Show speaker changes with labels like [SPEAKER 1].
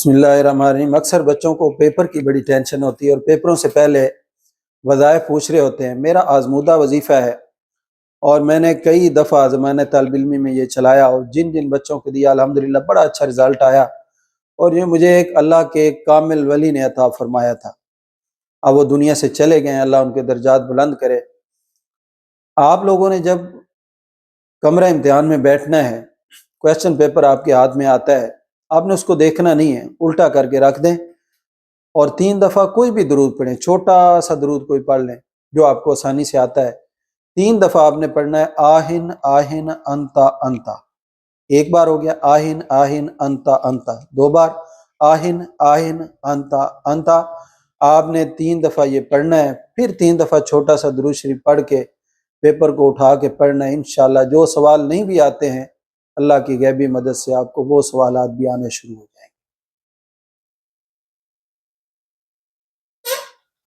[SPEAKER 1] بسم اللہ الرحمن الرحیم۔ اکثر بچوں کو پیپر کی بڑی ٹینشن ہوتی ہے اور پیپروں سے پہلے وظائف پوچھ رہے ہوتے ہیں۔ میرا آزمودہ وظیفہ ہے اور میں نے کئی دفعہ زمانہ طالب علمی میں یہ چلایا اور جن جن بچوں کو دیا الحمدللہ بڑا اچھا رزلٹ آیا، اور یہ مجھے ایک اللہ کے ایک کامل ولی نے عطا فرمایا تھا۔ اب وہ دنیا سے چلے گئے ہیں، اللہ ان کے درجات بلند کرے۔ آپ لوگوں نے جب کمرہ امتحان میں بیٹھنا ہے، کویسچن پیپر آپ کے ہاتھ میں آتا ہے، آپ نے اس کو دیکھنا نہیں ہے، الٹا کر کے رکھ دیں اور 3 دفعہ کوئی بھی درود پڑھیں، چھوٹا سا درود کوئی پڑھ لیں جو آپ کو آسانی سے آتا ہے۔ 3 دفعہ آپ نے پڑھنا ہے آہن آہن انتا انتا، ایک بار ہو گیا آہن آہن انتا انتا، 2 بار آہن آہن انتا انتا، آپ نے 3 دفعہ یہ پڑھنا ہے، پھر 3 دفعہ چھوٹا سا درود شریف پڑھ کے پیپر کو اٹھا کے پڑھنا ہے۔ انشاءاللہ جو سوال نہیں بھی آتے ہیں، اللہ کی غیبی مدد سے آپ کو وہ سوالات بھی آنے شروع ہو جائیں۔